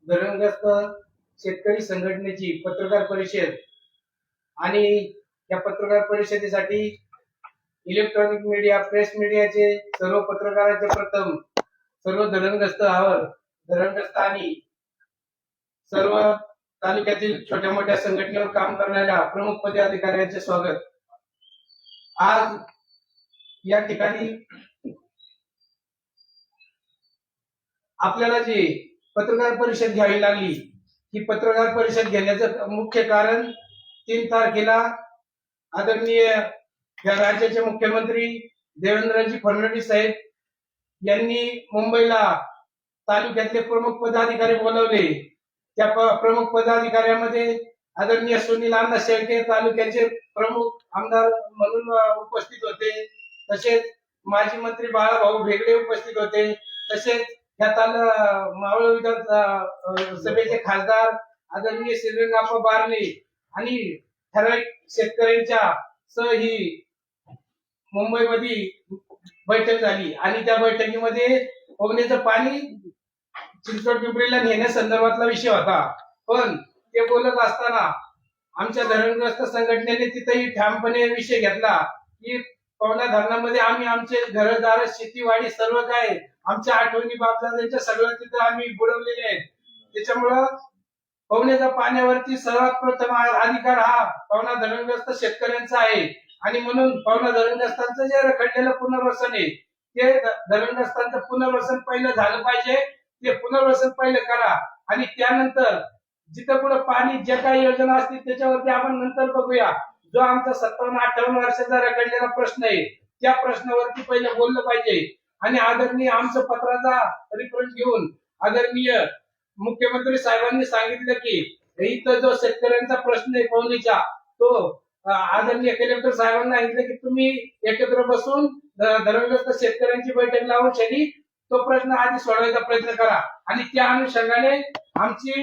धरणग्रस्त शेतकरी संघटनेची पत्रकार परिषद आणि या पत्रकार परिषदेसाठी इलेक्ट्रॉनिक मीडिया, प्रेस मीडियाचे सर्व पत्रकारांचे प्रथम सर्व धरणग्रस्त आणि सर्व तालुक्यातील छोट्या मोठ्या संघटनेवर काम करणाऱ्या प्रमुख पदाधिकाऱ्यांचे स्वागत। आज या ठिकाणी आपल्याला जी पत्रकार परिषद घ्यावी लागली, ही पत्रकार परिषद घेण्याचं मुख्य कारण 3 तारखेला आदरणीय या राज्याचे मुख्यमंत्री देवेंद्रजी फडणवीस साहेब यांनी मुंबईला तालुक्यातले प्रमुख पदाधिकारी बोलवले। त्या प्रमुख पदाधिकाऱ्यांमध्ये आदरणीय सुनील अण्णा शेळके तालुक्याचे प्रमुख आमदार म्हणून उपस्थित होते, तसेच माजी मंत्री बाळाभाऊ भेगडे उपस्थित होते, तसेच या मावळ विधानसभेचे खासदार आदरणीय श्रीरंगाप्पा बारणे आणि ठराविक शेतकऱ्यांच्या सह ही मुंबईमध्ये बैठक झाली आणि त्या बैठकीमध्ये पवनेचं पाणी चिंचवड पिंपरीला नेण्यासंदर्भातला विषय होता। पण ते बोलत असताना आमच्या धरणग्रस्त संघटनेने तिथेही ठामपणे विषय घेतला की पवना धरणामध्ये आम्ही आमचे घरदार, शेतीवाडी सर्व काय आमच्या आठवणी बापदादांच्या सगळं तिथं आम्ही बुडवलेले आहेत। त्याच्यामुळं पवनेच्या पाण्यावरती सर्वात प्रथम अधिकार हा पवना धरणग्रस्त शेतकऱ्यांचा आहे आणि म्हणून पवना धरणग्रस्तांचं जे रखडलेलं पुनर्वसन आहे ते धरणग्रस्तांचं पुनर्वसन पहिलं झालं पाहिजे। ते पुनर्वसन पहिलं करा आणि त्यानंतर जिथं पुढे पाणी जे काही योजना असतील त्याच्यावरती आपण नंतर बघूया। जो आमचा 57-58 वर्षाचा रखडलेला प्रश्न आहे त्या प्रश्नावरती पहिलं बोललं पाहिजे आणि आदरणीय आमचं पत्राचा रिपोर्ट घेऊन आदरणीय मुख्यमंत्री साहेबांनी सांगितलं की इथं जो शेतकऱ्यांचा प्रश्न आहे पवनीचा तो आदरणीय कलेक्टर साहेबांना सांगितलं की तुम्ही एकत्र बसून धरणग्रस्त शेतकऱ्यांची बैठक लावून शनी तो प्रश्न आधी सोडवायचा प्रयत्न करा आणि त्या अनुषंगाने आमची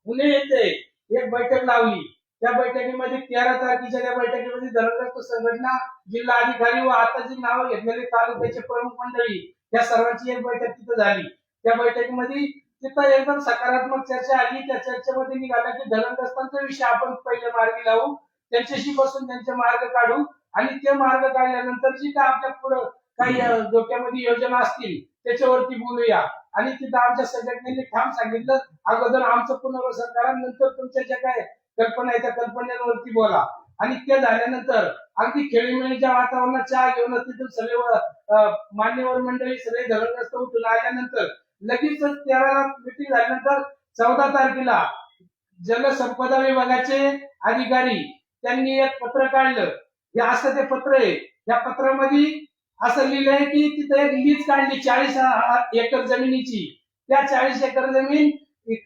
पुणे येथे एक बैठक लावली। त्या बैठकीमध्ये 13 तारखेच्या त्या बैठकीमध्ये धरणग्रस्त संघटना, जिल्हा अधिकारी व आता जी नावं घेतलेले तालुक्याचे प्रमुख मंडळी या सर्वांची एक बैठक तिथं झाली। त्या बैठकीमध्ये तिथं एकदम सकारात्मक चर्चा आली। त्या चर्चेमध्ये निघाला की धरणग्रस्तांचा विषय आपण पहिले मार्गी लावू, त्यांच्याशी बसून त्यांचे मार्ग काढू आणि ते मार्ग काढल्यानंतर जी काय आपल्या पुढे काही डोक्यामध्ये योजना असतील त्याच्यावरती बोलूया आणि तिथं आमच्या संघटनेने ठाम सांगितलं अगोदर आमचं पुनर्वसन करा, नंतर तुमच्या ज्या काय कल्पना आहे त्या कल्पनेवरती बोला। आणि ते झाल्यानंतर अगदी खेळीमेळीच्या वातावरणात चहा घेऊन तिथून सर्व मान्यवर मंडळी सगळे धरणग्रस्त उठून आल्यानंतर लगेच 13ला मीटिंग झाल्यानंतर 14 तारखेला जलसंपदा विभागाचे अधिकारी त्यांनी एक पत्र काढलं। हे असं ते पत्र आहे, या पत्रामध्ये असं लिहिलंय की तिथे एक लीज काढली 40 एकर जमिनीची। त्या 40 एकर जमीन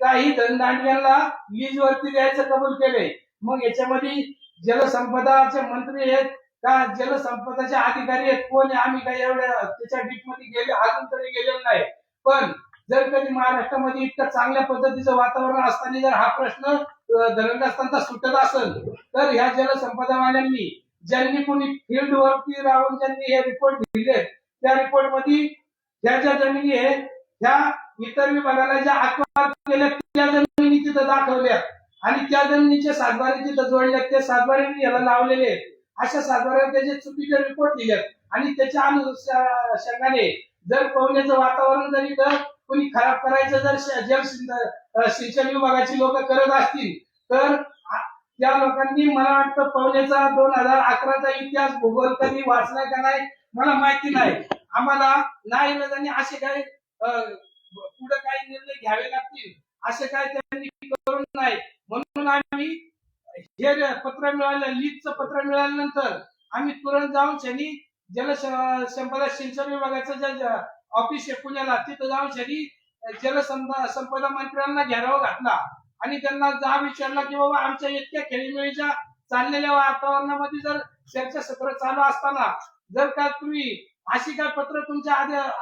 काही धनदांडग्यांना लीज वरती द्यायचं कबूल केले। मग याच्यामध्ये जलसंपदाचे मंत्री आहेत का जलसंपदाचे अधिकारी आहेत कोण आहे आम्ही काही एवढ्या त्याच्या डीप मध्ये गेले अजून तरी गेलेलो नाही। पण जर कधी महाराष्ट्रामध्ये इतकं चांगल्या पद्धतीचं वातावरण असताना जर हा प्रश्न धरणग्रस्तांचा सुटत असेल तर ह्या जलसंपदावाल्यांनी ज्यांनी कोणी फील्ड वरती राहून ज्यांनी हे रिपोर्ट दिले त्या रिपोर्ट मध्ये ज्या ज्या जमिनी आहे त्या इतर विभागाला ज्या अक्वायर केल्या त्या जमिनी तिथं दाखवल्या आणि त्या जमिनीचे सातबारे तिथं जोडले ते सातबारे याला लावलेले अशा सातबाऱ्याला त्याचे चुकीचे रिपोर्ट दिलेत आणि त्याच्या अनुषंगाने जर पवनेचं वातावरण जरी तर कोणी खराब करायचं जर जल सिंचन विभागाची लोक करत असतील तर त्या लोकांनी मला वाटतं पवनेचा 2011चा इतिहास भूगोल कधी वाचलाय का नाही मला माहिती नाही। आम्हाला नाही असे काही पुढे काही निर्णय घ्यावे लागतील असे काय त्यांनी करून नाही म्हणून आम्ही हे पत्र मिळालं, लीजचं पत्र मिळाल्यानंतर आम्ही तुरंत जाऊन शनी जलसंपदा सिंचन विभागाचं जे ऑफिस आहे पुण्याला तिथं जाऊन शनी जलसंपदा मंत्र्यांना घेराव घातला आणि त्यांना जा विचारला की बाबा आमच्या इतक्या खेळीमेळीच्या चाललेल्या वातावरणामध्ये जर चर्चासत्र चालू असताना जर का तुम्ही अशी काय पत्र तुमच्या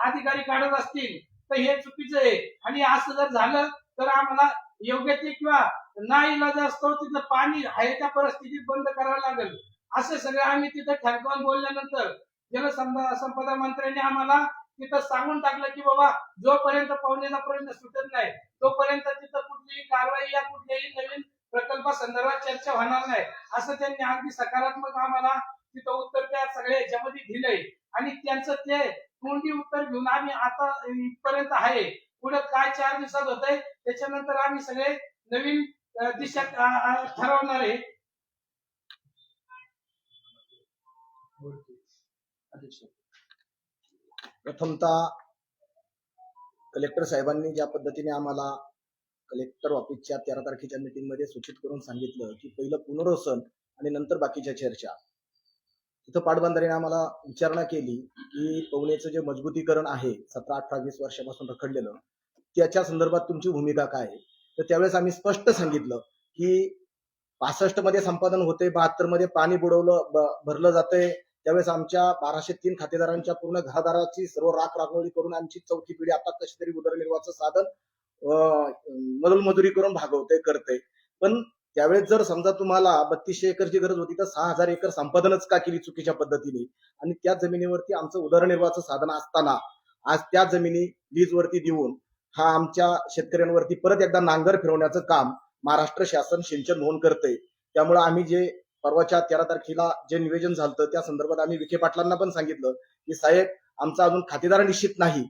अधिकारी काढत असतील तर हे चुकीचं आहे आणि असं जर झालं तर आम्हाला योग्य ते किंवा नाईलाज असतो तिथं पाणी आहे त्या परिस्थितीत बंद करावं लागेल असं सगळं आम्ही तिथं ठणकावून बोलल्यानंतर जलसंपदा मंत्र्यांनी आम्हाला तिथं सांगून टाकलं की बाबा जोपर्यंत पाहुण्याचा प्रश्न सुटत नाही तोपर्यंत तिथं कुठलीही कारवाई या कुठल्याही नवीन प्रकल्पासंदर्भात चर्चा होणार नाही, असं त्यांनी अगदी सकारात्मक आम्हाला तिथं उत्तर त्या सगळ्या याच्यामध्ये दिलंय. आणि त्यांचं ते तोंडी उत्तर घेऊन आम्ही आता इथपर्यंत आहे. पुढे काय 4 दिवसात होतंय त्याच्यानंतर आम्ही सगळे नवीन दिशा ठरवणार आहे. प्रथमतः कलेक्टर साहेबांनी ज्या पद्धतीने आम्हाला कलेक्टर ऑफिसच्या 13 तारखेच्या मीटिंग मध्ये सूचित करून सांगितलं की पहिलं पुनर्वसन आणि नंतर बाकीच्या चर्चा, तिथं पाटबंधारेने आम्हाला विचारणा केली की पवनेचं जे मजबूतीकरण आहे 17, 18, 20 वर्षापासून रखडलेलं, त्याच्या संदर्भात तुमची भूमिका काय आहे. तर त्यावेळेस आम्ही स्पष्ट सांगितलं की 65 मध्ये संपादन होते, 72 मध्ये पाणी भरलं जातंय, त्यावेळेस आमच्या 1203 खातेदारांच्या पूर्ण घरादाराची सर्व राखरांगोळी करून आमची चौथी पिढी आता कशी तरी उदरनिर्वाहाचं साधन मोलमजुरी करून भागवते करते. पण त्यावेळेस जर समजा तुम्हाला 3200 एकरची गरज होती तर 6000 एकर संपादनच का केली चुकीच्या पद्धतीने, आणि त्या जमिनीवरती आमचं उदरनिर्वाहाचं साधन असताना आज त्या जमिनी लीजवरती देऊन हा आमच्या शेतकऱ्यांवरती परत एकदा नांगर फिरवण्याचं काम महाराष्ट्र शासन सिंचन म्हणून करते. त्यामुळे आम्ही जे परवाच्या 13 तारखेला जे निवेदन झालं त्या संदर्भात आम्ही विखे पाटलांना पण सांगितलं की साहेब, आमचा अजून खातेदार निश्चित नाही,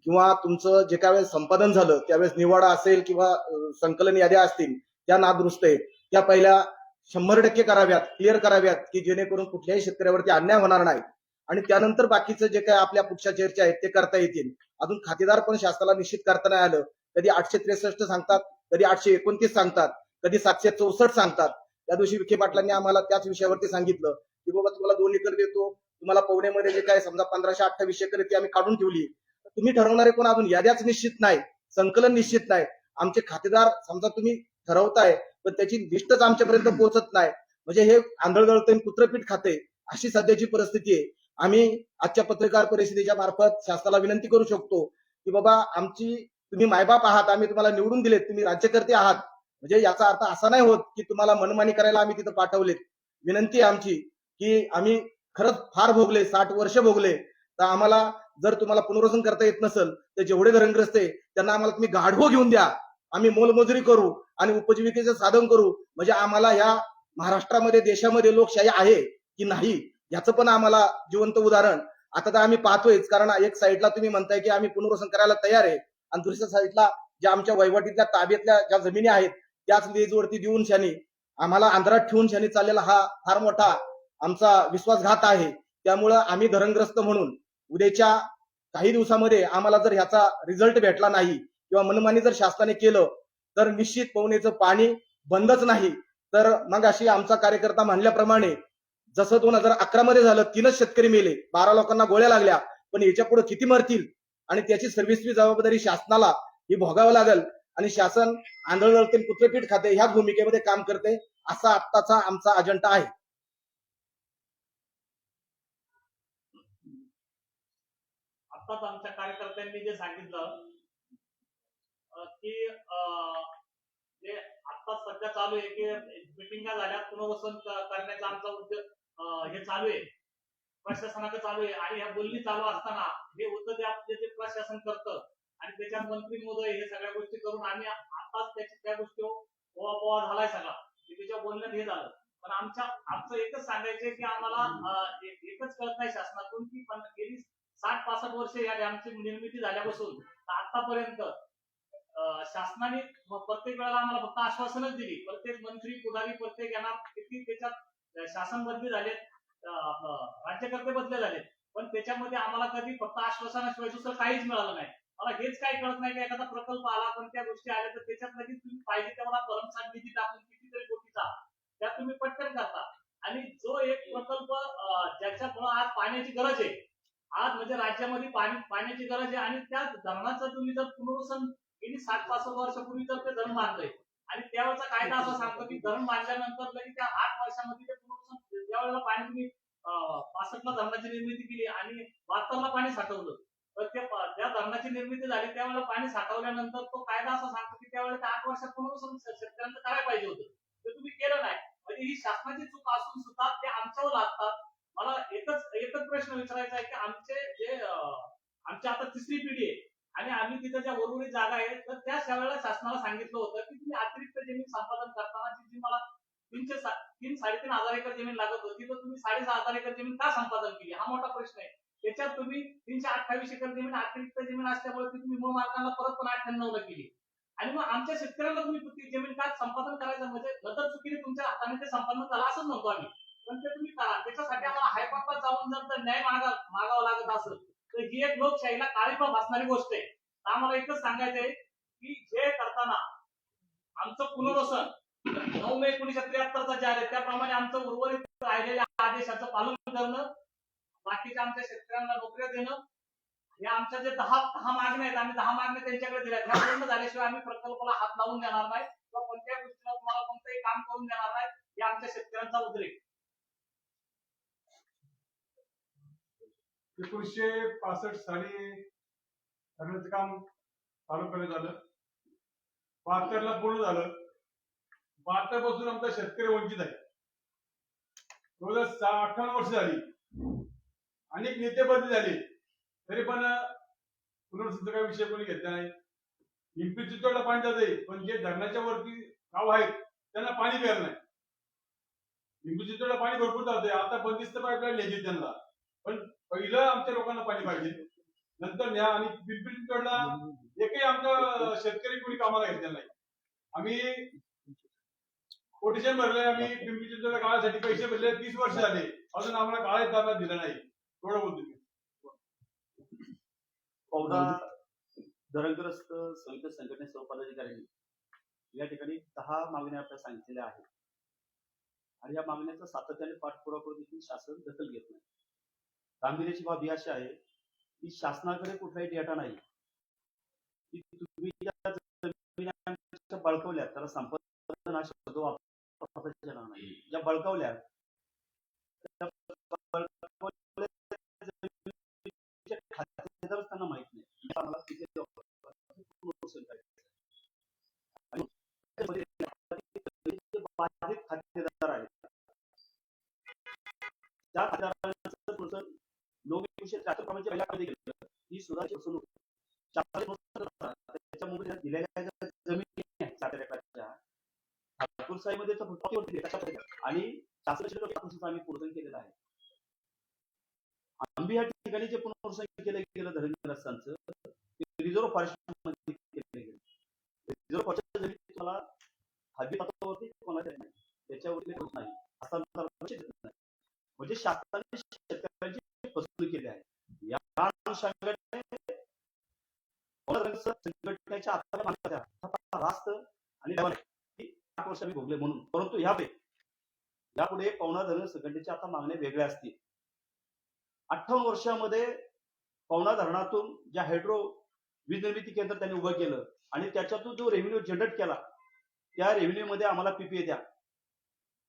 किंवा तुमचं जे काय वेळेस संपादन झालं त्यावेळेस निवाडा असेल किंवा संकलन याद्या असतील त्या नादुरुस्त आहेत, त्या पहिल्या 100% कराव्यात, क्लिअर कराव्यात की जेणेकरून कुठल्याही शेतकऱ्यावरती अन्याय होणार नाही, आणि त्यानंतर बाकीचं जे काय आपल्या पुढच्या चर्चा आहेत ते करता येतील. अजून खातेदार पण शासनाला निश्चित करता नाही आलं. कधी 863 सांगतात, कधी 829 सांगतात, कधी 764 सांगतात. त्या दिवशी विखे पाटलांनी आम्हाला त्याच विषयावरती सांगितलं की बाबा तुम्हाला 2 एकर देतो, तुम्हाला पवनेमध्ये जे काय समजा 1528 एकर ती आम्ही काढून ठेवली, तुम्ही ठरवणारे कोण, अजून याद्याच निश्चित नाही, संकलन निश्चित नाही, आमचे खातेदार समजा तुम्ही ठरवताय पण त्याची लिस्टच आमच्यापर्यंत पोहोचत नाही, म्हणजे हे आंधळ गळतंय कुत्रपीठ खाते, अशी सध्याची परिस्थिती आहे. आम्ही आजच्या पत्रकार परिषदेच्या मार्फत शासनाला विनंती करू शकतो की बाबा आमची तुम्ही मायबाप आहात, आम्ही तुम्हाला निवडून दिलेत, तुम्ही राज्यकर्ते आहात, म्हणजे याचा अर्थ असा नाही होत की तुम्हाला मनमानी करायला आम्ही तिथं पाठवलेत. विनंती आहे आमची की आम्ही खरंच फार भोगले, 60 वर्ष भोगले, तर आम्हाला जर तुम्हाला पुनर्वसन करता येत नसेल तर जेवढे धरणग्रस्त आहे त्यांना आम्हाला तुम्ही गाढवं घेऊन द्या, आम्ही मोलमजुरी करू आणि उपजीविकेचं साधन करू, म्हणजे आम्हाला या महाराष्ट्रामध्ये देशामध्ये लोकशाही आहे की नाही याचं पण आम्हाला जिवंत उदाहरण आता तर आम्ही पाहतोयच. कारण एक साईडला तुम्ही म्हणताय की आम्ही पुनर्वसन करायला तयार आहे आणि दुसऱ्या साईडला ज्या आमच्या वहिवाटीतल्या ताब्यातल्या ज्या जमिनी आहेत त्याच लीजवरती देऊन शानी आम्हाला आंध्रात ठेवून शानी चाललेला हा फार मोठा आमचा विश्वासघात आहे. त्यामुळं आम्ही धरणग्रस्त म्हणून उद्याच्या काही दिवसामध्ये आम्हाला जर ह्याचा रिझल्ट भेटला नाही किंवा मनमानी जर शासनाने केलं तर निश्चित पवनेचं पाणी बंदच नाही. तर मग अशी आमचा कार्यकर्ता म्हणल्याप्रमाणे जसं 2011 मध्ये झालं 3च शेतकरी मेले, 12 लोकांना गोळ्या लागल्या, पण याच्या पुढे किती मरतील आणि त्याची सर्व्हिसची जबाबदारी शासनाला ही भोगावं लागेल, आणि शासन आंधळ गळते कुत्रपीठ खाते ह्या भूमिकेमध्ये काम करते, असा आत्ताचा आमचा अजेंडा आहे. आताच आमच्या कार्यकर्त्यांनी जे सांगितलं की जे आता सध्या चालू आहे की मिटिंगा झाल्या, पुनर्वसन करण्याचा आमचा उद्योग हे चालू आहे, प्रशासनाचं चालू आहे, आणि ह्या बोलणी चालू असताना हे होतं ते आपले जे प्रशासन करतं आणि त्याच्यात मंत्री महोदय हे सगळ्या गोष्टी करून आम्ही आताच त्या गोष्टी पोवा झालाय सगळा की त्याच्या बोलण्यात हे झालं. पण आमचं एकच सांगायचंय की आम्हाला एकच कळत नाही शासनातून की गेली 60-65 वर्ष या डॅमची निर्मिती झाल्यापासून आतापर्यंत शासनाने प्रत्येक वेळेला आम्हाला फक्त आश्वासनच दिली. प्रत्येक मंत्री पुढारी प्रत्येक येणार किती त्याच्यात शासन बदली झालेत, राज्यकर्ते बदले झालेत, पण त्याच्यामध्ये आम्हाला कधी फक्त आश्वासनाशिवाय दुसरं काहीच मिळालं नाही. मला हेच काही कळत नाही की एखादा प्रकल्प आला पण त्या गोष्टी आल्या तर त्याच्यात लगेच तुम्ही पाहिजे तेवढा भरमसाठ निधी टाकून कितीतरी कोटीचा त्यात तुम्ही पटकन करता, आणि जो एक प्रकल्प ज्याच्यामुळे आज पाण्याची गरज आहे, आज म्हणजे राज्यामध्ये पाण्याची गरज आहे, आणि त्या धरणाचं तुम्ही जर पुनर्वसन गेली 60-65 वर्षापूर्वी जर ते धरण बांधलंय आणि त्यावेळेचा कायदा असा सांगतो की धरण बांधल्यानंतर लगेच त्या 8 वर्षामध्ये ते पुनर्वसन ज्यावेळेला पाणी तुम्ही 65 ला धरणाची निर्मिती केली आणि 72 ला पाणी साठवलं, तर ज्या धरणाची निर्मिती झाली त्यावेळेला पाणी साठवल्यानंतर तो कायदा असा सांगतो की त्यावेळेला 8 वर्षात पुनर्वसन शेतकऱ्यांचं करायला पाहिजे होतं, ते तुम्ही केलं नाही. म्हणजे ही शासनाची चूक असून सुद्धा ते आमच्यावर लागतात. मला एकच प्रश्न विचारायचा आहे की आमचे जे आमची आता तिसरी पिढी आहे आणि आम्ही तिथं ज्या उर्वरित जागा आहेत तर त्या वेळेला शासनाला सांगितलं होतं की तुम्ही अतिरिक्त जमीन संपादन करताना जी मला 3-3.5 हजार एकर जमीन लागत होती तर तुम्ही 6.5 हजार एकर जमीन का संपादन केली हा मोठा प्रश्न आहे. त्याच्यात तुम्ही 328 एकर जमीन अतिरिक्त जमीन असल्यामुळे ती तुम्ही मूळ मालकांना परत पण 98 ला केली आणि मग आमच्या शेतकऱ्यांना तुम्ही ती जमीन का संपादन करायचं म्हणजे नंतर चुकीने तुमच्या हाताने ते संपादन करा असंच म्हणतो आम्ही. पण ते तुम्ही करा त्याच्यासाठी आम्हाला हायकोर्टात जाऊन जर न्याय मागावा लागत असेल तर ही एक लोकशाहीला काळीमा भासणारी गोष्ट आहे. आम्हाला एकच सांगायचं आहे की हे करताना आमचं पुनर्वसन 9 मे 1973 जाहीर आहे त्याप्रमाणे आमचं उर्वरित राहिलेल्या आदेशाचं पालन करणं बाकीच्या आमच्या शेतकऱ्यांना नोकऱ्या देणं हे आमच्या जे 10 मागण्या आहेत आम्ही 10 मागण्या त्यांच्याकडे दिल्या ह्या पूर्ण झाल्याशिवाय आम्ही प्रकल्पाला हात लावून देणार नाही किंवा कोणत्याही गोष्टीला तुम्हाला कोणतंही काम करून देणार नाही हे आमच्या शेतकऱ्यांचा उद्रेक. 1965 साली धरणाचं काम चालू करण्यात आलं. 72 पूर्ण झालं. 72 पासून आमचा शेतकरी वंचित आहे. 58 वर्ष झाली. अनेक नेते बदली झाले तरी पण पुनर्वसनाचा काही विषय कोणी घेतला नाही. पिंपरी चिंचवडला पाणी जाते पण जे धरणाच्या वरती गाव आहेत त्यांना पाणी मिळालं नाही. पिंपरी चिंचवडला पाणी भरपूर जाते आता बंदिस्त पाईपलाईन न्यायची त्यांना पण पहिलं आमच्या लोकांना पाणी पाहिजे नंतर न्या आणि पिंपरी चिंचवडला एकही आमचा शेतकरी कोणी कामाला घेतलेला नाही. आम्ही कोटेशन भरले आम्ही पिंपरी चिंचवडला गाळासाठी पैसे भरले 30 वर्ष झाले अजून आम्हाला गाळा ताब्यात दिला नाही. थोडं बोलतो मी. पौदा धरणग्रस्त संयुक्त संघटने सर्व पदाधिकाऱ्यांनी या ठिकाणी 10 मागण्या आपल्या सांगितलेल्या आहेत आणि या मागण्याचा सातत्याने पाठपुरावा करून देखील शासन दखल घेत नाही. गांभीर्याची बाब ही अशी आहे की शासनाकडे कुठलाही डेटा नाही की तुम्ही ज्या जमिनी बळकवल्या त्याला संपादन हा शब्द वापरता येणार नाही. ज्या बळकवल्या खातेदारच त्यांना माहित नाही आम्हाला किती बाधित खातेदार आहेत त्या खातेदारांचं 9 मे 1973 प्रमाणे पहिल्या काळात गेलं ही सुधाची फसवणूक त्याच्यामुळे दिलेल्या जमिनी आहेत ठाकूर साहेबमध्ये आणि शासनाच्या आम्ही पूर्ण केलेलं आहे. आंबी या ठिकाणी जे पुनर्वसन केलं गेलं धरणग्रस्तांचं रिझर्व्ह फॉरेस्ट मध्ये केलं गेलं. रिझर्व्ह फॉरेस्ट जमीन तुम्हाला हद्दी पातळीवरती कोणाला नाही त्याच्यावरती होत नाही हस्तांतरण म्हणजे शासनाने शेतकऱ्यांची फसवणूक केली आहे. या अनुषंगाने संघटनेच्या हाताला रास्त आणि 8 वर्ष आम्ही भोगले म्हणून परंतु यापुढे पवना धरण संघटनेच्या आता मागण्या वेगळ्या असतील. 58 वर्षामध्ये पवना धरणातून ज्या हायड्रो वीज निर्मिती केंद्र त्यांनी उभं केलं आणि त्याच्यातून जो रेव्हेन्यू जनरेट केला त्या रेव्हेन्यू मध्ये आम्हाला पीपीए द्या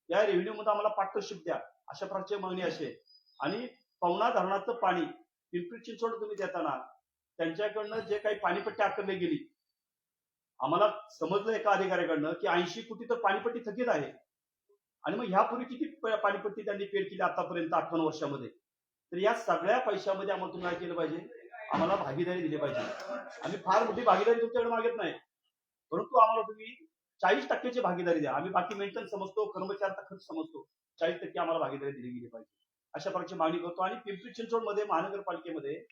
त्या रेव्हेन्यू मध्ये आम्हाला पार्टनरशिप द्या अशा प्रकारची मागणी असेल. आणि पवना धरणाचं पाणी पिंपरी चिंचवड तुम्ही देताना त्यांच्याकडनं जे काही पाणीपट्टी आकारली गेली आम्हाला समजलं एका अधिकाऱ्याकडनं की 80 कोटी तर पाणीपट्टी थकीत आहे आणि मग ह्यापूर्वी किती पाणीपट्टी त्यांनी पेड केली आतापर्यंत 58 वर्षामध्ये. तर या सगळ्या पैशामध्ये आम्हाला तुम्ही काय केलं पाहिजे आम्हाला भागीदारी दिली पाहिजे. आम्ही फार मोठी भागीदारी तुमच्याकडे मागत नाही परंतु आम्हाला तुम्ही 40% भागीदारी द्या. आम्ही बाकी मेंटेनन्स समजतो कर्मचाऱ्यांचा खर्च समजतो 40% आम्हाला भागीदारी दिली गेली पाहिजे अशा प्रकारची मागणी करतो. आणि पिंपरी चिंचवड मध्ये महानगरपालिकेमध्ये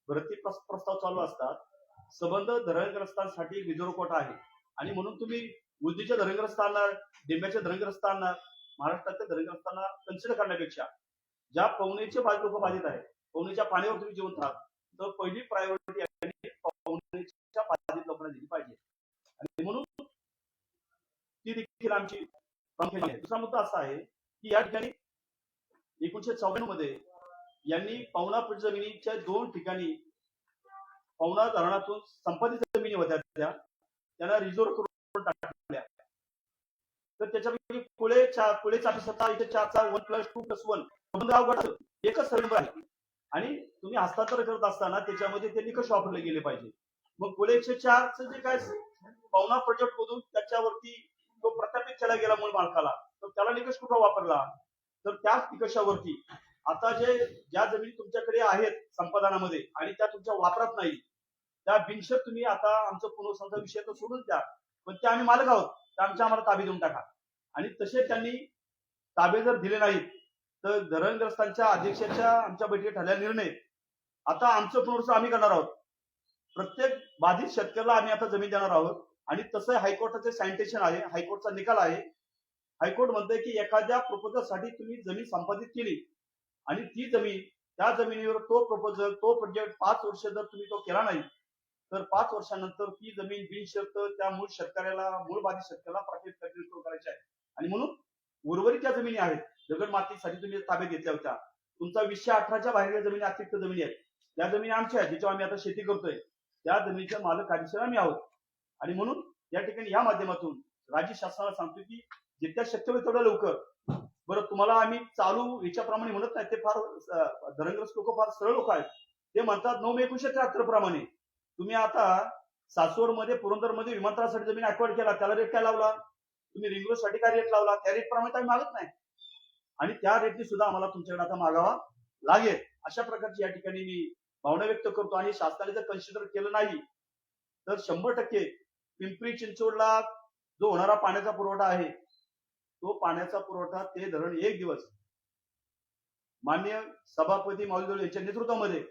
भरती प्रस्ताव चालू असतात. संबंध धरणग्रस्तांसाठी रिझर्व्ह कोटा आहे आणि म्हणून तुम्ही बुद्धीच्या धरणग्रस्तांना डेंब्याच्या धरणग्रस्तांना महाराष्ट्रातल्या धरणग्रस्तांना कन्सिडर करण्यापेक्षा ज्या पवनेचे लोक बाधित आहेत पवनेच्या पाण्यावर तुम्ही जिवंत आहात तर पहिली प्रायोरिटी पवनेच्या बाधित लोकांना दिली पाहिजे आणि म्हणून ती देखील आमची प्रामुख्याने आहे. दुसरा मुद्दा असा आहे की या ठिकाणी 1994 मध्ये यांनी पवना जमिनीच्या 2 ठिकाणी पवना धरणातून संपादित जमिनी होत्या त्यांना रिझर्व्ह करून टाकल्या. तर त्याच्यापैकी पुळे चापी 7 इथे 4चा 1+2+1 एकच सर्व आहे आणि तुम्ही हस्तांतर करत असताना त्याच्यामध्ये ते निकष वापरले गेले पाहिजे. मग पुळे 104चं जे काय पवना प्रोजेक्ट मधून त्याच्यावरती तो प्रस्थापित केला गेला मूळ मालकाला तर त्याला निकष कुठला वापरला तर त्याच निकषावरती आता ज्या जमिनी तुमच्याकडे आहेत संपादनामध्ये आणि त्या तुमच्या वापरात नाही, त्या बिनशर्त तुम्ही आता आमचं पुनर्वसनाचा विषय तर सोडून द्या, पण त्या आम्ही मालक आहोत, त्या आम्हाला ताबे देऊन टाका. आणि तसे त्यांनी ताबे जर दिले नाहीत तर धरणग्रस्तांच्या अध्यक्षाच्या आमच्या बैठकीत ठरलेला निर्णय, आता आमचं पुनर्वसन आम्ही करणार आहोत. प्रत्येक बाधित शेतकऱ्याला आम्ही आता जमीन देणार आहोत. आणि तसं हायकोर्टाचे सॅनिटेशन आहे, हायकोर्टचा निकाल आहे. हायकोर्ट म्हणतंय की एखाद्या प्रपोजलसाठी तुम्ही जमीन संपादित केली आणि ती जमीन, त्या जमिनीवर तो प्रपोजल, तो प्रोजेक्ट 5 वर्ष जर तुम्ही तो केला नाही तर 5 वर्षानंतर ती जमीन बिनशर्त त्या मूळ शेतकऱ्याला, मूळ बाधित शेतकऱ्याला प्राप्त करायची आहे. आणि म्हणून उर्वरित ज्या जमिनी आहेत, दगड मातीसाठी तुम्ही ताब्यात घेतल्या होत्या, तुमचा 2018च्या बाहेरच्या जमिनी अतिरिक्त जमिनी आहेत, त्या जमिनी आमच्या आहेत, ज्याच्यावर आम्ही आता शेती करतोय, त्या जमिनीच्या मालक कायदेशीर आम्ही आहोत. आणि म्हणून या ठिकाणी या माध्यमातून राज्य शासनाला सांगतो की जितक्या शक्य होईल तेवढ्या लवकर, बरं तुम्हाला आम्ही चालू याच्याप्रमाणे म्हणत नाही, ते फार धरणग्रस्त लोक फार सरळ लोक आहेत, ते म्हणतात 9 मे 1973 प्रमाणे तुम्ही आता सासवडमध्ये, पुरंदरमध्ये विमानतळासाठी जमीन ऍक्वायर्ड केला, त्याला रेट काय लावला, तुम्ही रिंग रोडसाठी काय रेट लावला, त्या रेट प्रमाणे आम्ही मागत नाही आणि त्या रेटनी सुद्धा आम्हाला तुमच्याकडे आता मागावा लागेल. अशा प्रकारची या ठिकाणी मी भावना व्यक्त करतो. आणि शासनाने जर कन्सिडर केलं नाही तर 100% पिंपरी चिंचवडला जो होणारा पाण्याचा पुरवठा आहे, तो पाण्याचा पुरवठा ते धरण एक दिवस माननीय सभापती माऊली यांच्या नेतृत्वामध्ये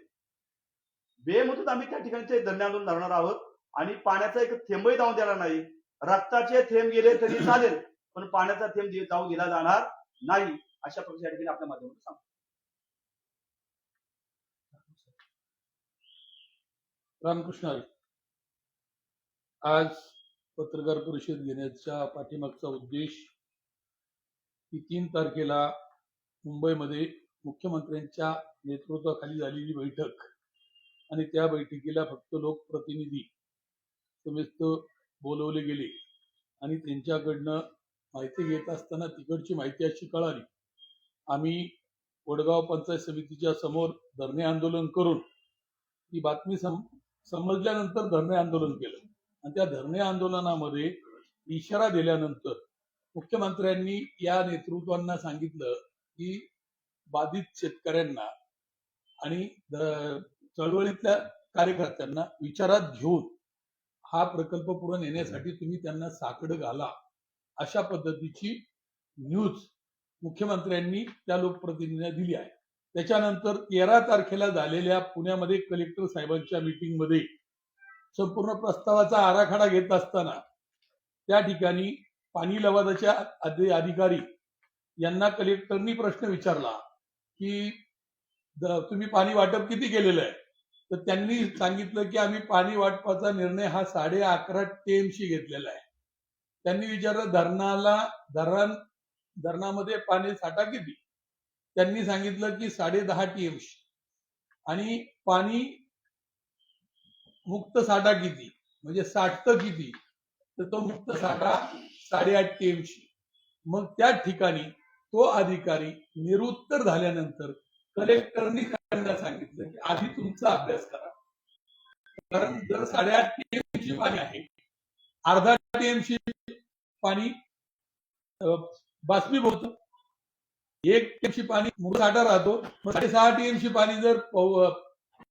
बेमुदत आम्ही त्या ठिकाणी ते धरणे आंदोलन धरणार आहोत. आणि पाण्याचा एक थेंबही जाऊन देणार नाही. रक्ताचे थेंब गेले तरी चालेल, पण पाण्याचा थेंब जाऊ दिला जाणार नाही. अशा प्रकारे या ठिकाणी आपल्या माध्यमातून सांगतो. रामकृष्ण हरी. आज पत्रकार परिषद घेण्याच्या पाठीमागचा उद्देश की 3 तारखेला मुंबईमध्ये मुख्यमंत्र्यांच्या नेतृत्वाखाली झालेली बैठक आणि त्या बैठकीला फक्त लोकप्रतिनिधी समेत बोलवले गेले आणि त्यांच्याकडनं माहिती घेत असताना तिकडची माहिती अशी कळाली. आम्ही वडगाव पंचायत समितीच्या समोर धरणे आंदोलन करून ती बातमी समजल्यानंतर धरणे आंदोलन केलं आणि त्या धरणे आंदोलनामध्ये इशारा दिल्यानंतर मुख्यमंत्र्यांनी या नेतृत्वांना सांगितलं की बाधित शेतकऱ्यांना आणि चळवळीतल्या कार्यकर्त्यांना विचारात घेऊन हा प्रकल्प पुढे नेण्यासाठी तुम्ही त्यांना साकडं घाला, अशा पद्धतीची न्यूज मुख्यमंत्र्यांनी त्या लोकप्रतिनिधींना दिली आहे. त्याच्यानंतर 13 तारखेला झालेल्या पुण्यामध्ये कलेक्टर साहेबांच्या मीटिंगमध्ये संपूर्ण प्रस्तावाचा आराखडा घेत असताना त्या ठिकाणी पाणी लवादाच्या अधिकारी यांना कलेक्टरनी प्रश्न विचारला की तुम्ही पाणी वाटप किती केलेलं आहे, तर त्यांनी सांगितलं की आम्ही पाणी वाटपाचा निर्णय हा 11.5 TMC घेतलेला आहे. त्यांनी विचारलं धरणामध्ये पाणी साठा किती, त्यांनी सांगितलं की 10.5 TMC. आणि पाणी मुक्त साठा किती, म्हणजे साठतं किती, तर तो मुक्त साठा 8.5 TMC. मग त्या ठिकाणी तो अधिकारी निरुत्तर झाल्यानंतर कलेक्टरनी त्यांना सांगितलं की आधी तुमचा अभ्यास करा, कारण जर 8.5 TMC पाणी आहे, अर्धा TMC पाणी बाष्पीभूत, 1 TMC पाणी मुक्त साठा राहतो, 6.5 TMC पाणी जर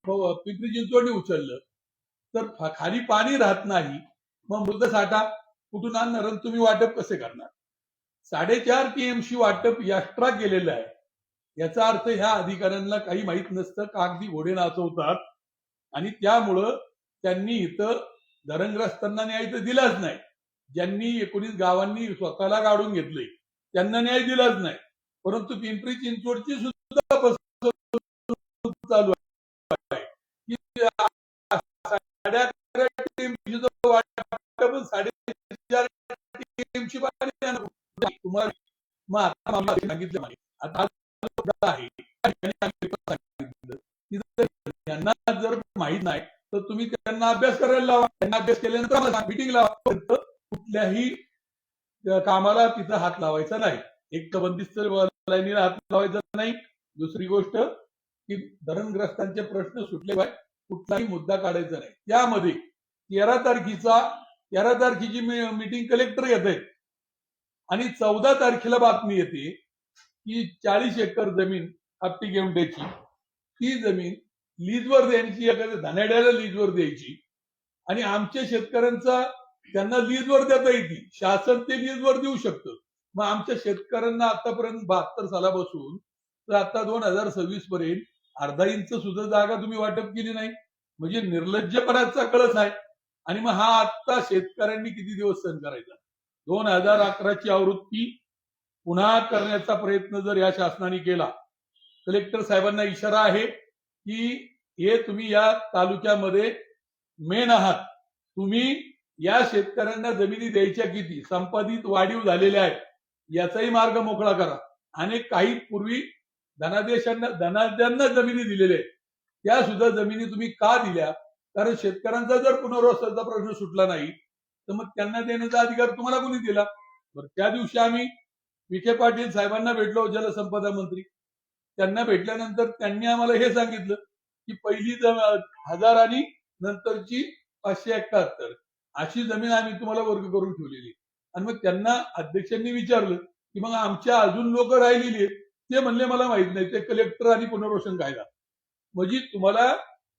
पिंपरी चिंचवडने उचललं तर खाली पाणी राहत नाही, मग मृत साठा कुठून आणणार आणि तुम्ही वाटप कसे करणार. 4.5 TMC वाटप एक्स्ट्रा केलेलं आहे. याचा अर्थ ह्या अधिकाऱ्यांना काही माहित नसतं, कागदी घोडे नाचवतात आणि त्यामुळं त्यांनी इथं धरणग्रस्तांना न्याय तर दिलाच नाही. ज्यांनी 19 गावांनी स्वतःला काढून घेतले त्यांना न्याय दिलाच नाही, परंतु पिंपरी चिंचवडची सुद्धा फसवणूक चालू आहे की 11.5 TMC वाटप 4.5 TMC पाणी तुम्हाला. मग आता मला सांगितलं आता आहे त्यांना जर माहित नाही तर तुम्ही त्यांना अभ्यास करायला लावा, त्यांना अभ्यास केल्यानंतर मीटिंग लावा. कुठल्याही कामाला तिथं हात लावायचा नाही, एक तर बंदिस्त लाईनीला हात लावायचा नाही. दुसरी गोष्ट की धरणग्रस्तांचे प्रश्न सुटल्याशिवाय कुठलाही मुद्दा काढायचा नाही. त्यामध्ये 13 तारखेची मीटिंग कलेक्टर घेत आहेत आणि 14 तारखेला बातमी येते की 40 एकर जमीन आपटी गेवंड्याची ती जमीन लीजवर द्यायची, एखाद्या धनाड्याला लीजवर द्यायची आणि आमच्या शेतकऱ्यांचा त्यांना लीजवर देता येते, शासन ते लीजवर देऊ शकतं. मग आमच्या शेतकऱ्यांना आतापर्यंत 72 सालापासून तर आता 2026 पर्यंत अर्धा इंच सुद्धा जागा तुम्ही वाटप केली नाही, म्हणजे निर्लज्जपणाचा कळस आहे. आणि मग हा आता शेतकऱ्यांनी किती दिवस सहन करायचा? 2011ची आवृत्ती पुन्हा करण्याचा प्रयत्न जर या शासनाने केला, कलेक्टर साहेबांना इशारा आहे की हे तुम्ही या तालुक्यामध्ये मेन आहात, तुम्ही या शेतकऱ्यांना जमिनी द्यायच्या किती, संपादित वाढीव झालेल्या आहेत याचाही मार्ग मोकळा करा. आणि काही पूर्वी धनाद्यांना जमिनी दिलेल्या आहेत त्या सुद्धा जमिनी तुम्ही का दिल्या? कारण शेतकऱ्यांचा जर पुनर्वसनाचा प्रश्न सुटला नाही तर मग त्यांना देण्याचा अधिकार तुम्हाला कोणी दिला? बरं, त्या दिवशी आम्ही विखे पाटील साहेबांना भेटलो, जलसंपदा मंत्री. त्यांना भेटल्यानंतर त्यांनी आम्हाला हे सांगितलं की पहिली 1000 आणि नंतरची 571 अशी जमीन आम्ही तुम्हाला वर्ग करून ठेवलेली. आणि मग त्यांना अध्यक्षांनी विचारलं की मग आमच्या अजून लोक राहिलेली आहेत, ते म्हणले मला माहित नाही, ते कलेक्टर आणि पुनर्वसन कायदा. म्हणजे तुम्हाला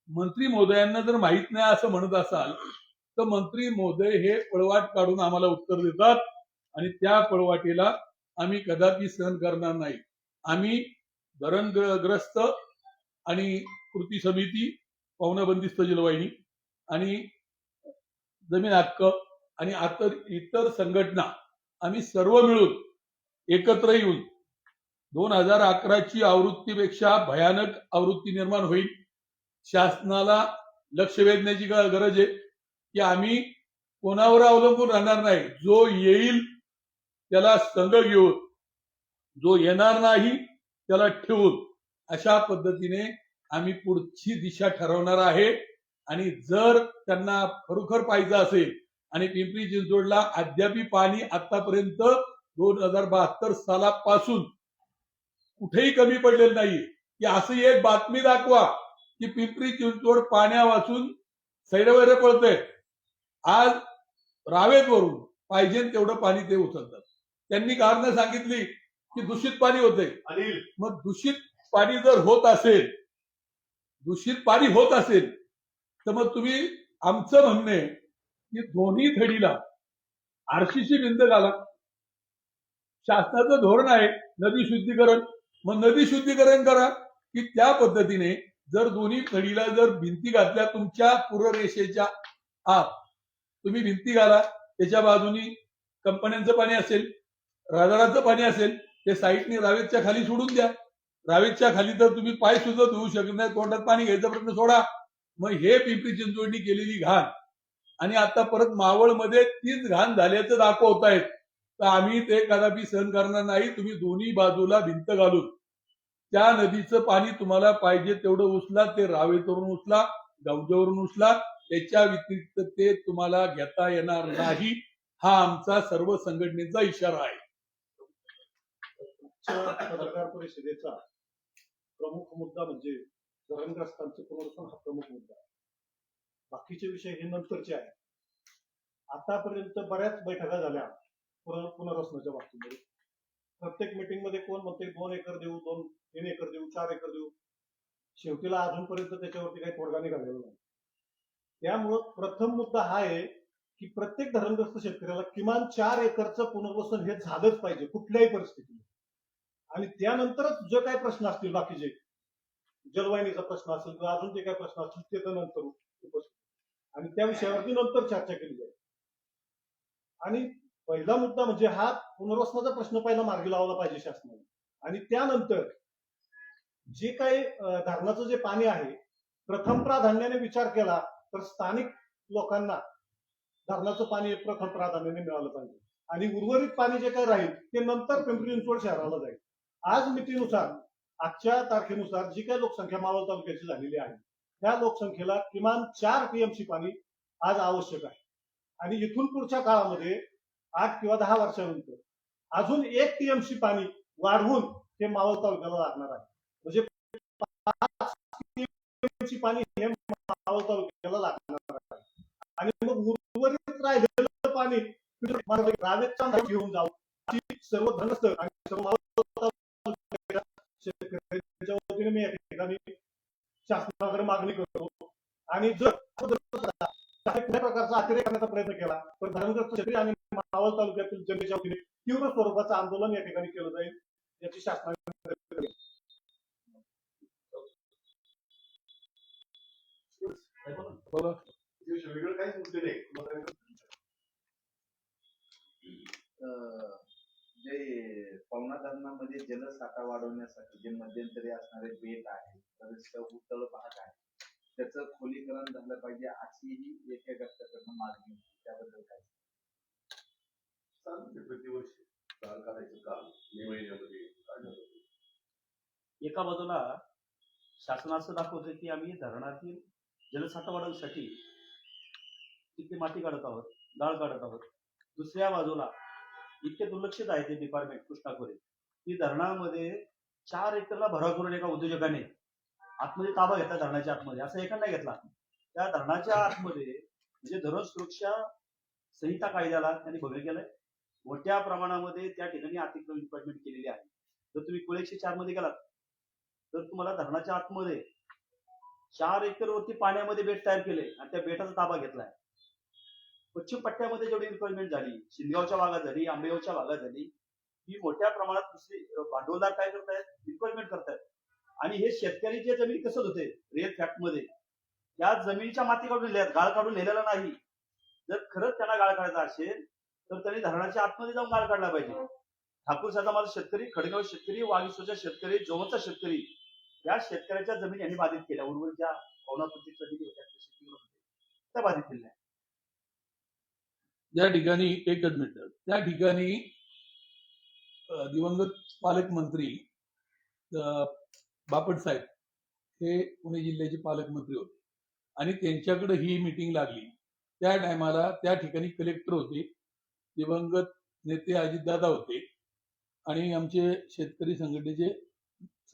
मंत्री महोदयांना जर माहित नाही असं म्हणत असाल तर मंत्री महोदय हे पळवाट काढून आम्हाला उत्तर देतात आणि त्या पळवाटीला आम्ही कदापि सहन करणार नाही. आम्ही धरणग्रस्त आणि कृती समिती, पाहुणा बंदिस्त जलवाहिनी आणि जमीन हक्क आणि इतर संघटना आम्ही सर्व मिळून एकत्र येऊन 2011ची आवृत्तीपेक्षा भयानक आवृत्ती निर्माण होईल. शासनाला लक्ष वेधण्याची गरज आहे की आम्ही कोणावर अवलंबून राहणार नाही. जो येईल त्याला संघ घेऊन, जो येणार नाही त्याला ठेवून, अशा पद्धतीने आम्ही पुढची दिशा ठरवणार आहे. आणि जर त्यांना खरोखर पाहिजे असेल आणि पिंपरी चिंचवडला अद्यापी पाणी आतापर्यंत 2072 सालापासून कुठेही कमी पडलेलं नाहीये, की असं एक बातमी दाखवा की पिंपरी चिंचवड पाण्या वाचून सैरवैर पळतंय. आज रावेतवरून पाहिजे तेवढं पाणी ते उचलतात. त्यांनी कारण सांगितली की दूषित पाणी होतंय. अनिल, मग दूषित पाणी जर होत असेल तर मग तुम्ही, आमचं म्हणणं आहे की दोन्ही थडीला आरसीसी भिंत घाला. शासनाचं धोरण आहे नदी शुद्धीकरण, मग नदी शुद्धीकरण करा की त्या पद्धतीने जर दोन्ही थडीला जर भिंती घातल्या, तुमच्या पूर्वरेषेच्या आत तुम्ही भिंती घाला, त्याच्या बाजूनी कंपन्यांचं पाणी असेल, राजाराचं पाणी असेल, ते साईडने रावेतच्या खाली सोडून द्या. रावेतच्या खाली तर तुम्ही पाय सुद्धा धुवू शकत नाही, तोंडात पाणी घ्यायचा प्रश्न सोडा. मग हे पिंपरी चिंचवडनी केलेली घाण आणि आता परत मावळमध्ये तीच घाण झाल्याचं दाखवतायत, तर आम्ही ते कदापि सहन करणार नाही. तुम्ही दोन्ही बाजूला भिंत घालून त्या नदीचं पाणी तुम्हाला पाहिजे तेवढं उचला, ते रावेतवरून उचला, गवजावरून उचला, त्याच्या व्यतिरिक्त ते तुम्हाला घेता येणार नाही. हा आमचा सर्व संघटनेचा इशारा आहे. पत्रकार परिषदेचा प्रमुख मुद्दा म्हणजे धरणग्रस्तांचे पुनर्वसन हा प्रमुख मुद्दा आहे. बाकीचे विषय हे नंतरचे आहेत. आतापर्यंत बऱ्याच बैठका झाल्या पुनर्वसनाच्या बाबतीमध्ये. प्रत्येक मीटिंग मध्ये कोण म्हणते 2 एकर देऊ, 3 एकर देऊ, 4 एकर देऊ. शेवटीला अजूनपर्यंत त्याच्यावरती काही तोडगा निघालेला नाही. त्यामुळं प्रथम मुद्दा हा आहे की प्रत्येक धरणग्रस्त शेतकऱ्याला किमान 4 एकरचं पुनर्वसन हे झालंच पाहिजे कुठल्याही परिस्थितीत. आणि त्यानंतरच जे काही प्रश्न असतील बाकीचे, जलवाहिनीचा प्रश्न असेल किंवा अजून जे काही प्रश्न असतील ते तर नंतर उपस्थित आणि त्या विषयावरती नंतर चर्चा केली जाईल. आणि पहिला मुद्दा म्हणजे हा पुनर्वसनाचा प्रश्न पहिला मार्गी लावला पाहिजे शासनाने. आणि त्यानंतर जे काही धरणाचं जे पाणी आहे, प्रथम प्राधान्याने विचार केला तर स्थानिक लोकांना धरणाचं पाणी प्रथम प्राधान्याने मिळालं पाहिजे आणि उर्वरित पाणी जे काही राहील ते नंतर पिंपरी चिंचवड शहराला जाईल. आज मितीनुसार, आजच्या तारखेनुसार जी काही लोकसंख्या मावळ तालुक्याची झालेली आहे त्या लोकसंख्येला किमान 4 टीएमसी पाणी आज आवश्यक आहे. आणि इथून पुढच्या काळामध्ये 8 किंवा 10 वर्षानंतर अजून 1 टीएमसी पाणी वाढवून हे मावळ तालुक्याला लागणार आहे. म्हणजे 5 टीएमसी पाणी हे मावळ तालुक्याला लागणार आहे. आणि मग उर्वरित राहिलेलं पाणी रावेतच्या घेऊन जाऊ, सर्व धनस्थ आणि सर्व शेतकऱ्यांच्या पद्धतीने मी या ठिकाणी शासनाकडे मागणी करतो आणि जर कुठल्या प्रकारचा अतिरेक करण्याचा प्रयत्न केला तर धरणग्रस्त क्षेत्री आणि मावळ तालुक्यातील जनतेच्या वतीने तीव्र स्वरूपाचं आंदोलन या ठिकाणी केलं जाईल याची शासनाने बोला. वेगळं काहीच मुद्दे नाही. जे पवना धरणामध्ये जलसाठा वाढवण्यासाठी जे मध्यंतरी असणारे बेट आहे बरेचशा उतळ भाग आहे त्याचं खोलीकरण झालं पाहिजे अशी ही एका घटकाकडनं मागणी होती. त्याबद्दल काय चालते प्रतिवर्षी चाल करायचं काम मे महिन्यामध्ये काढलं जातं. एका बाजूला शासन असं दाखवतं की आम्ही धरणातील जलसाठा वाढवण्यासाठी तिथे माती काढत आहोत, गाळ काढत आहोत. दुसऱ्या बाजूला इतके दुर्लक्षित आहे ते डिपार्टमेंट कृष्णा खोरे की धरणामध्ये 4 एकरला भराव करून एका उद्योजकाने आतमध्ये ताबा घेतला धरणाच्या आतमध्ये, असं एकाने नाही घेतला. त्या धरणाच्या आतमध्ये म्हणजे धरण सुरक्षा संहिता कायद्याला त्यांनी भंग केलाय. मोठ्या प्रमाणामध्ये त्या ठिकाणी अतिक्रमण डिपार्टमेंट केलेली आहे. जर तुम्ही कुळ 104 मध्ये गेलात तर तुम्हाला धरणाच्या आतमध्ये 4 एकर वरती पाण्यामध्ये बेट तयार केले आणि त्या बेटाचा ताबा घेतलाय. पश्चिम पट्ट्यामध्ये जेवढी रिक्वायरमेंट झाली, शिंदगावच्या भागात झाली, आंबेगावच्या भागात झाली, ही मोठ्या प्रमाणात दुसरी भांडवलदार काय करतायत, रिक्वायरमेंट करतायत. आणि हे शेतकरी जे जमीन कसत होते रेल फॅक्ट मध्ये त्या जमिनीच्या माती काढून नेल्यात, गाळ काढून नेलेला नाही. जर खरंच त्यांना गाळ काढायचा असेल तर त्यांनी धरणाच्या आतमध्ये जाऊन गाळ काढला पाहिजे. ठाकूर साहेब माझा शेतकरी, खडगाव शेतकरी, वाघिसोचा शेतकरी, जोमचा शेतकरी, या शेतकऱ्याच्या जमीन यांनी बाधित केल्या. उर्वरित ज्या पवनापुरतीच्या जमिनी होत्या त्या बाधित केल्या. ज्या ठिकाणी एकच मिनिट, त्या ठिकाणी दिवंगत पालकमंत्री बापट साहेब हे पुणे जिल्ह्याचे पालकमंत्री होते आणि त्यांच्याकडे ही मीटिंग लागली. त्या टायमाला त्या ठिकाणी कलेक्टर होते, दिवंगत नेते अजितदादा होते आणि आमचे शेतकरी संघटनेचे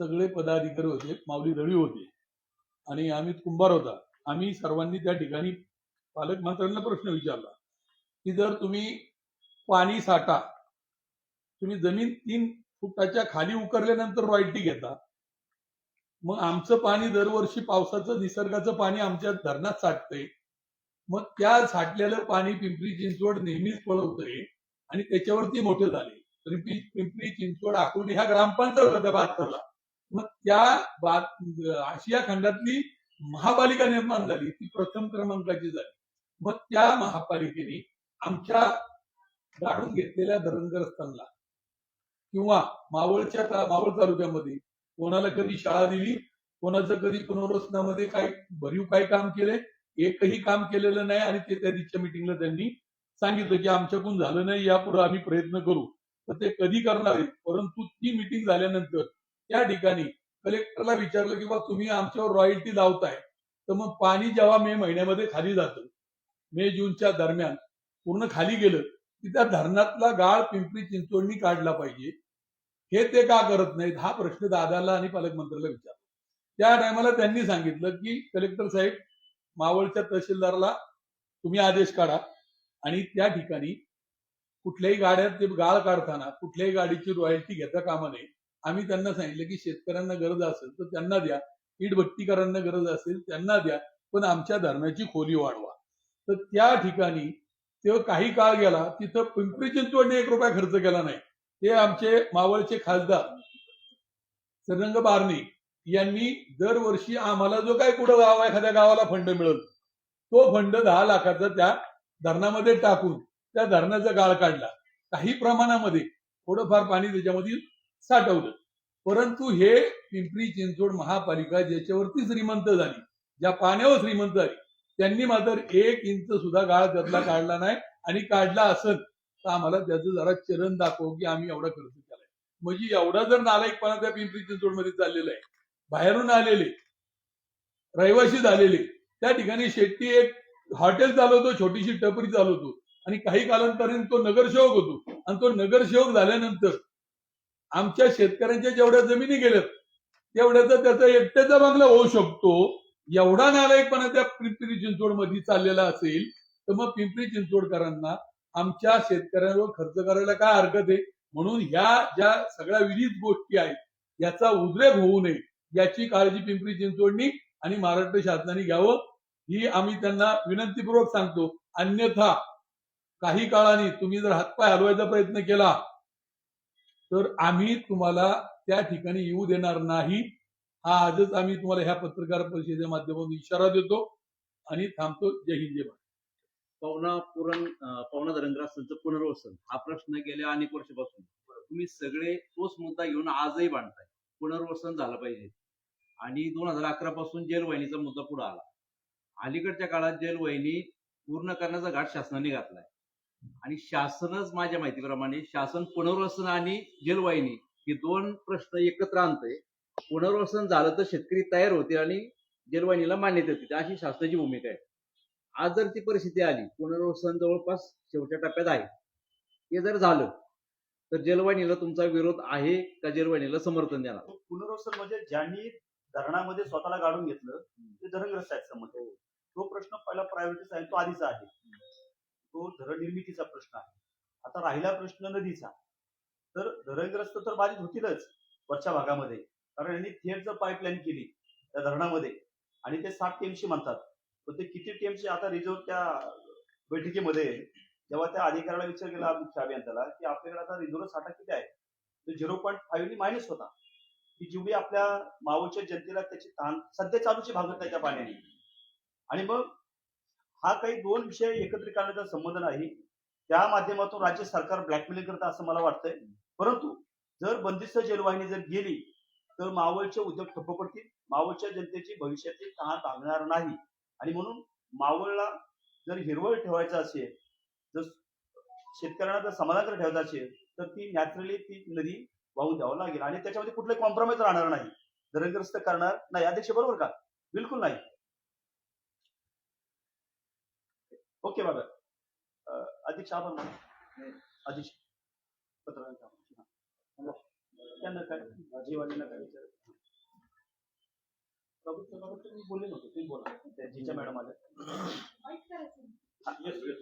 सगळे पदाधिकारी होते, माऊली रवी होते आणि अमित कुंभार होता. आम्ही सर्वांनी त्या ठिकाणी पालकमंत्र्यांना प्रश्न विचारला की जर तुम्ही पाणी साठा तुम्ही जमीन 3 फुटाच्या खाली उकरल्यानंतर रॉयल्टी घेता, मग आमचं पाणी दरवर्षी पावसाचं निसर्गाचं पाणी आमच्या धरणात साठतंय, मग त्या साठलेलं पाणी पिंपरी चिंचवड नेहमीच पळवतंय आणि त्याच्यावरती मोठे झाले. पिंपरी चिंचवड आकुर्डी ह्या ग्रामपंचायत होत्या 72ला. मग त्या आशिया खंडातली महापालिका निर्माण झाली, ती प्रथम क्रमांकाची झाली. मग त्या महापालिकेने आमच्या गाडून घेतलेल्या धरणग्रस्तांना किंवा मावळ तालुक्यामध्ये कोणाला कधी शाळा दिली, कोणाचं कधी पुनर्वसनामध्ये काय भरीव काय काम केले, एकही काम केलेलं नाही. आणि ते त्या दिवशीच्या मिटिंगला त्यांनी सांगितलं की आमच्याकडून झालं नाही, यापुढे आम्ही प्रयत्न करू. तर ते कधी करणार आहेत. परंतु ती मिटिंग झाल्यानंतर त्या ठिकाणी कलेक्टरला विचारलं की बा तुम्ही आमच्यावर रॉयल्टी लावताय, तर मग पाणी जेव्हा मे महिन्यामध्ये खाली जातं, मे जूनच्या दरम्यान पूर्ण खाली गेलं की त्या धरणातला गाळ पिंपरी चिंचवडनी काढला पाहिजे. हे ते का करत नाहीत हा प्रश्न दादाला आणि पालकमंत्र्याला विचारला. त्या टायमाला त्यांनी सांगितलं की कलेक्टर साहेब, मावळच्या तहसीलदाराला तुम्ही आदेश काढा आणि त्या ठिकाणी कुठल्याही गाड्यात ते गाळ काढताना कुठल्याही गाडीची रॉयल्टी घेता कामा नये. आम्ही त्यांना सांगितलं की शेतकऱ्यांना गरज असेल तर त्यांना द्या, इटभट्टीकरांना गरज असेल त्यांना द्या, पण आमच्या धरणाची खोली वाढवा. तर त्या ठिकाणी तेव्हा काही काळ गेला, तिथं पिंपरी चिंचवडने 1 रुपया खर्च केला नाही. ते आमचे मावळचे खासदार सरंग बारणे यांनी दरवर्षी आम्हाला जो काही कुठं एखाद्या गावाला फंड मिळेल तो फंड 10 लाखाचा त्या धरणामध्ये टाकून त्या धरणाचा गाळ काढला. काही प्रमाणामध्ये थोडंफार पाणी त्याच्यामध्ये साठवलं. परंतु हे पिंपरी चिंचवड महापालिका ज्याच्यावरती श्रीमंत झाली, ज्या पाण्यावर श्रीमंत झाली, त्यांनी मात्र 1 इंच सुद्धा गाळ त्यातला काढला नाही. आणि काढला असेल तर आम्हाला त्याचं जरा चरण दाखव की आम्ही एवढा खर्च केलाय. म्हणजे एवढा जर नालायकपणा त्या पिंपरी चिंचवडमध्ये चाललेला आहे, बाहेरून आलेले रहिवासी झालेले, त्या ठिकाणी शेट्टी एक हॉटेल चालवतो, छोटीशी टपरी चालवतो आणि काही कालांतराने तो नगरसेवक होतो. आणि तो नगरसेवक झाल्यानंतर आमच्या शेतकऱ्यांच्या जेवढ्या जमिनी गेल्यात तेवढ्याचा त्याचा एकट्याचा बंगला होऊ शकतो. एवढा नालायकपणा त्या पिंपरी चिंचवड मध्ये चाललेला असेल तर मग पिंपरी चिंचवडकरांना आमच्या शेतकऱ्यांवर खर्च करायला काय हरकत आहे. म्हणून ह्या ज्या सगळ्या विविध गोष्टी आहेत याचा उद्रेक होऊ नये याची काळजी पिंपरी चिंचवडनी आणि महाराष्ट्र शासनाने घ्यावं ही आम्ही त्यांना विनंतीपूर्वक सांगतो. अन्यथा काही काळाने तुम्ही जर हातपाय हलवायचा प्रयत्न केला तर आम्ही तुम्हाला त्या ठिकाणी येऊ देणार नाही. हा आजच आम्ही तुम्हाला ह्या पत्रकार परिषदेच्या माध्यमातून इशारा देतो आणि थांबतो. जय हिंद, जय भारत. पवना धरणग्रस्तांचं पुनर्वसन हा प्रश्न गेल्या अनेक वर्षापासून तुम्ही सगळे तोच मुद्दा घेऊन आजही मांडताय. पुनर्वसन झालं पाहिजे आणि 2011 पासून जेलवाहिनीचा मुद्दा पुढे आला. अलीकडच्या काळात जेलवाहिनी पूर्ण करण्याचा घाट शासनाने घातलाय आणि शासनच माझ्या माहितीप्रमाणे शासन पुनर्वसन आणि जेलवाहिनी हे दोन प्रश्न एकत्र आणतंय. पुनर्वसन झालं तर शेतकरी तयार होतील आणि जेलवाहिनीला मान्यता देतील अशी शासनाची भूमिका आहे. आज जर ती परिस्थिती आली, पुनर्वसन जवळपास शेवटच्या टप्प्यात आहे, हे जर झालं तर जेलवाहिनीला तुमचा विरोध आहे का जेलवाहिनीला समर्थन देणार? पुनर्वसन म्हणजे ज्यांनी धरणामध्ये स्वतःला गाडून घेतलं ते धरणग्रस्त आहेत संबंध. तो प्रश्न पहिला प्रायोरिटीचा आहे, तो आधीचा आहे. तो धरण निर्मितीचा प्रश्न आहे. आता राहिला प्रश्न नदीचा. तर धरणग्रस्त तर बाधित होतीलच वरच्या भागामध्ये, कारण यांनी थेट जर पाईपलाईन केली त्या धरणामध्ये आणि ते 7 टीएमसी म्हणतात, पण ते किती टीएमसी आता रिझर्व त्या बैठकीमध्ये जेव्हा त्या अधिकाऱ्याला विचार केला मुख्य अभियंत्याला की आपल्याकडे आता रिझर्व साठा किती आहे, तो 0.5 मायनस होता. की जेवढी आपल्या मावळच्या जनतेला त्याची ताण सध्या चालूची भागत नाही त्या पाण्याने. आणि मग हा काही दोन विषय एकत्रित करण्याचा संबंध नाही. त्या माध्यमातून राज्य सरकार ब्लॅकमेलिंग करतं असं मला वाटतंय. परंतु जर बंदिस्त जेलवाहिनी जर गेली तर मावळचे उद्योग ठप्प पडतील, मावळच्या जनतेची भविष्यातील तहान भागणार नाही. आणि म्हणून मावळला जर हिरवळ ठेवायचं असेल, जर शेतकऱ्यांना जर समाधानकर ठेवायचं असेल तर ती नॅचरली ती नदी वाहून द्यावं लागेल आणि त्याच्यामध्ये कुठलंही कॉम्प्रोमाइज राहणार नाही. धरणग्रस्त करणार नाही. अध्यक्ष बरोबर का? बिलकुल नाही. ओके बघा अध्यक्ष आपण अध्यक्ष पत्रकार त्यांना काय जीवानीला काय विचार बोलले नव्हते, तुम्ही बोला. जिच्या मॅडम आल्या.